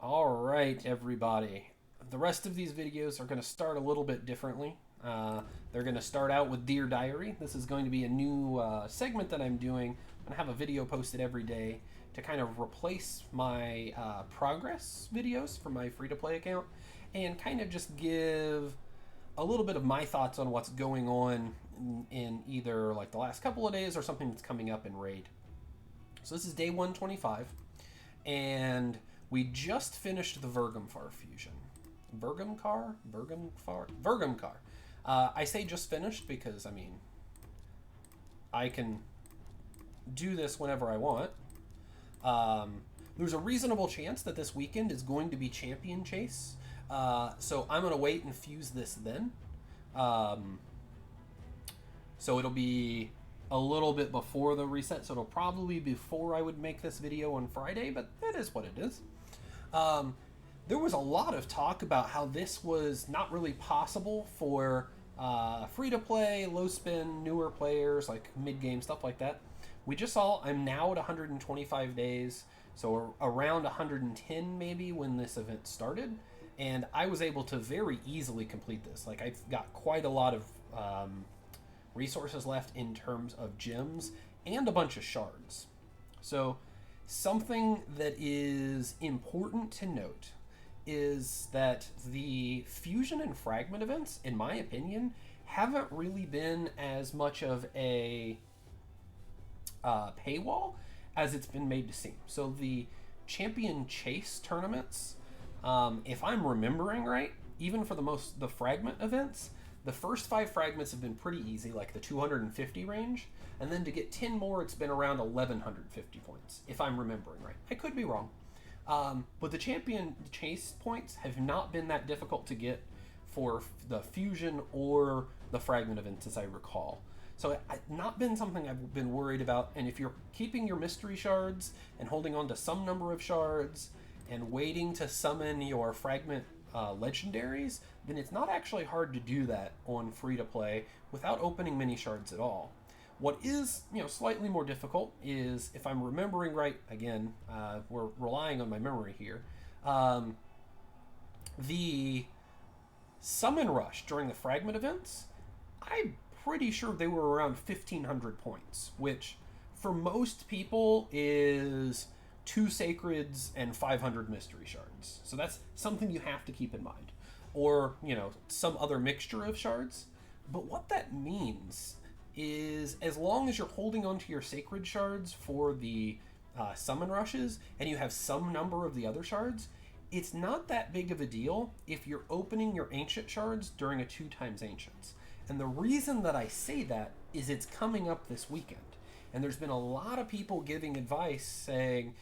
All right, everybody. The rest of these videos are going to start a little bit differently. They're going to start out with Dear Diary. This is going to be a new segment that I'm doing. I'm going to have a video posted every day to kind of replace my progress videos from my free-to-play account and kind of just give a little bit of my thoughts on what's going on in either like the last couple of days or something that's coming up in Raid. So this is day 125, and we just finished the Vergamfar fusion. Vergamcar? I say just finished because, I mean, I can do this whenever I want. There's a reasonable chance that this weekend is going to be Champion Chase, so I'm going to wait and fuse this then. So it'll be a little bit before the reset, so it'll probably be before I would make this video on Friday, but that is what it is. There was a lot of talk about how this was not really possible for free-to-play, low-spin, newer players, like mid-game, stuff like that. We just saw I'm now at 125 days, so around 110 maybe when this event started, and I was able to very easily complete this. Like, I've got quite a lot of resources left in terms of gems and a bunch of shards. So something that is important to note is that the fusion and fragment events, in my opinion, haven't really been as much of a paywall as it's been made to seem. So the Champion Chase tournaments, if I'm remembering right, even for the fragment events, the first 5 fragments have been pretty easy, like the 250 range, and then to get 10 more, it's been around 1150 points, if I'm remembering right. I could be wrong. But the Champion Chase points have not been that difficult to get for the fusion or the fragment events, as I recall. So it's not been something I've been worried about, and if you're keeping your mystery shards and holding on to some number of shards and waiting to summon your fragment legendaries, then it's not actually hard to do that on free-to-play without opening many shards at all. What is, slightly more difficult is, if I'm remembering right, again, we're relying on my memory here, the summon rush during the fragment events, I'm pretty sure they were around 1,500 points, which for most people is 2 sacreds and 500 mystery shards. So that's something you have to keep in mind. Or, some other mixture of shards. But what that means is, as long as you're holding onto your sacred shards for the summon rushes, and you have some number of the other shards, it's not that big of a deal if you're opening your ancient shards during a 2 times ancients. And the reason that I say that is it's coming up this weekend. And there's been a lot of people giving advice saying,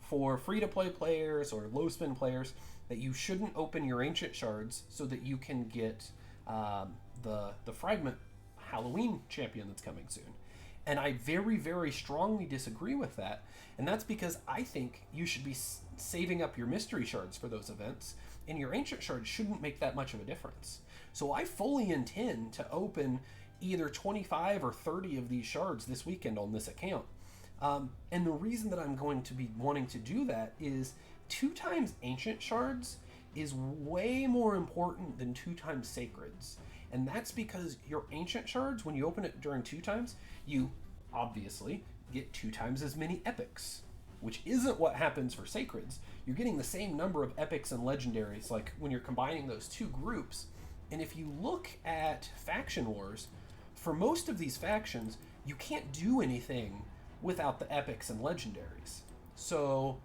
for free-to-play players or low-spin players, that you shouldn't open your ancient shards so that you can get the fragment Halloween champion that's coming soon. And I very, very strongly disagree with that. And that's because I think you should be saving up your mystery shards for those events, and your ancient shards shouldn't make that much of a difference. So I fully intend to open either 25 or 30 of these shards this weekend on this account. And the reason that I'm going to be wanting to do that is 2 times ancient shards is way more important than 2 times sacreds. And that's because your ancient shards, when you open it during 2 times, you obviously get 2 times as many epics, which isn't what happens for sacreds. You're getting the same number of epics and legendaries, like when you're combining those 2 groups. And if you look at faction wars, for most of these factions, you can't do anything without the epics and legendaries. So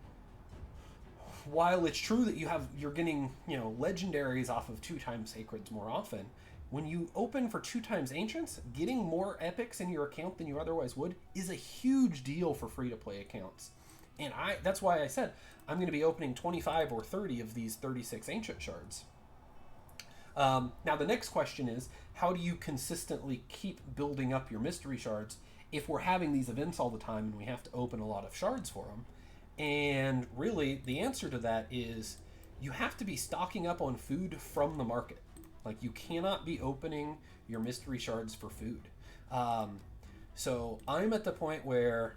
while it's true that you're getting, legendaries off of 2 times sacreds more often, when you open for 2 times ancients, getting more epics in your account than you otherwise would is a huge deal for free-to-play accounts. And that's why I said I'm going to be opening 25 or 30 of these 36 ancient shards. Now the next question is, how do you consistently keep building up your mystery shards if we're having these events all the time and we have to open a lot of shards for them? And really, the answer to that is you have to be stocking up on food from the market. Like, you cannot be opening your mystery shards for food. So I'm at the point where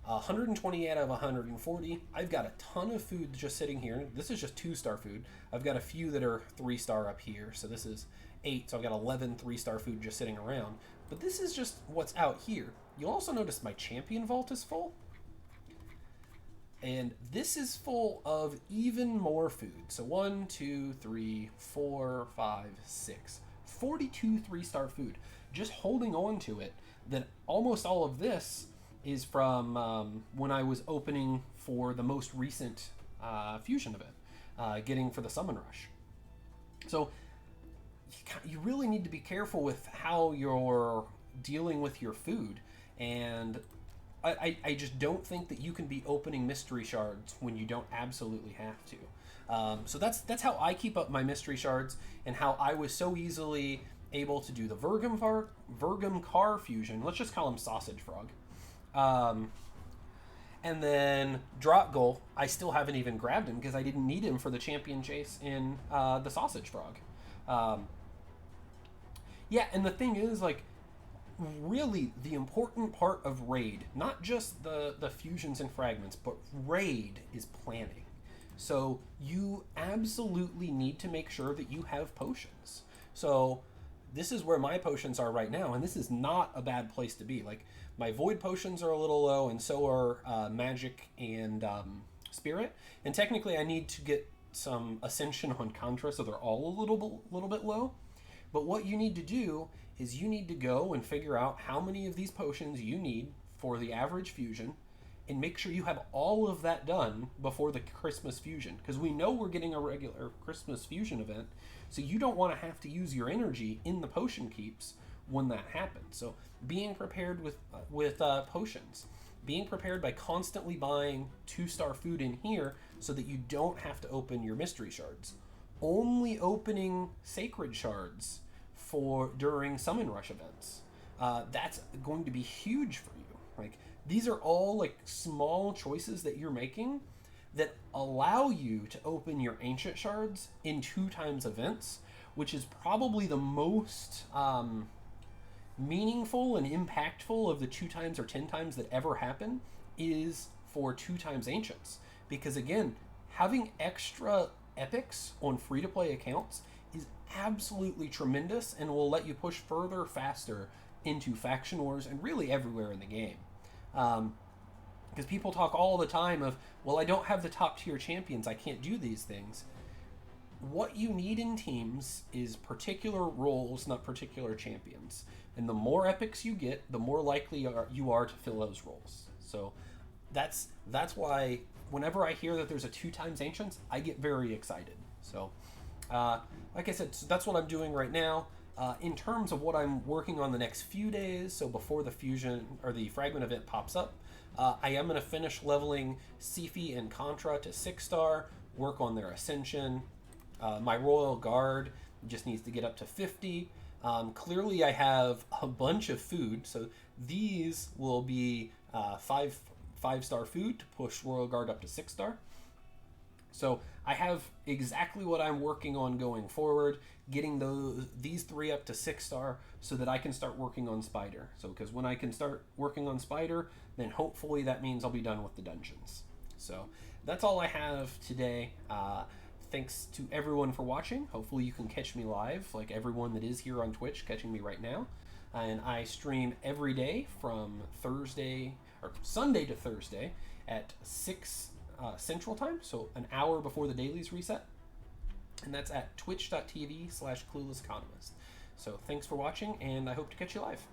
120 out of 140. I've got a ton of food just sitting here. This is just 2-star food. I've got a few that are 3-star up here. So this is 8. So I've got 11 3-star food just sitting around. But this is just what's out here. You'll also notice my champion vault is full. And this is full of even more food. So 1, 2, 3, 4, 5, 6. 42 3-star food. Just holding on to it. Then almost all of this is from when I was opening for the most recent fusion event, getting for the Summon Rush. So you really need to be careful with how you're dealing with your food, and I just don't think that you can be opening mystery shards when you don't absolutely have to. So that's how I keep up my mystery shards, and how I was so easily able to do the Vergum Car fusion. Let's just call him Sausage Frog. And then Drop Goal, I still haven't even grabbed him because I didn't need him for the champion chase in the Sausage Frog. Yeah, and the thing is, like, really the important part of Raid, not just the fusions and fragments, but Raid is planning. So you absolutely need to make sure that you have potions. So this is where my potions are right now, and this is not a bad place to be. Like, my Void potions are a little low, and so are Magic and Spirit. And technically I need to get some Ascension on Contra, so they're all a little bit low. But what you need to do is you need to go and figure out how many of these potions you need for the average fusion, and make sure you have all of that done before the Christmas fusion. Because we know we're getting a regular Christmas fusion event, so you don't want to have to use your energy in the potion keeps when that happens. So being prepared with potions. Being prepared by constantly buying 2-star food in here so that you don't have to open your mystery shards. Only opening sacred shards for during Summon Rush events. That's going to be huge for you. Like, these are all like small choices that you're making that allow you to open your ancient shards in 2x events, which is probably the most meaningful and impactful of the 2x or 10x that ever happen, is for 2x ancients. Because again, having extra epics on free-to-play accounts is absolutely tremendous, and will let you push further, faster into faction wars and really everywhere in the game. Because people talk all the time of, well, I don't have the top tier champions, I can't do these things. What you need in teams is particular roles, not particular champions. And the more epics you get, the more likely you are to fill those roles. So that's why whenever I hear that there's a 2x ancients, I get very excited. So like I said, so that's what I'm doing right now. In terms of what I'm working on the next few days, so before the fusion or the fragment event pops up, I am going to finish leveling Sifi and Contra to 6-star, work on their Ascension. My Royal Guard just needs to get up to 50. Clearly I have a bunch of food, so these will be 5-star food to push Royal Guard up to 6-star. So I have exactly what I'm working on going forward, getting these 3 up to 6-star so that I can start working on Spider. So because when I can start working on Spider, then hopefully that means I'll be done with the dungeons. So that's all I have today. Thanks to everyone for watching. Hopefully you can catch me live, like everyone that is here on Twitch catching me right now. And I stream every day from Sunday to Thursday at 6 Central Time, so an hour before the dailies reset. And that's at twitch.tv/cluelesseconomist. So thanks for watching, and I hope to catch you live.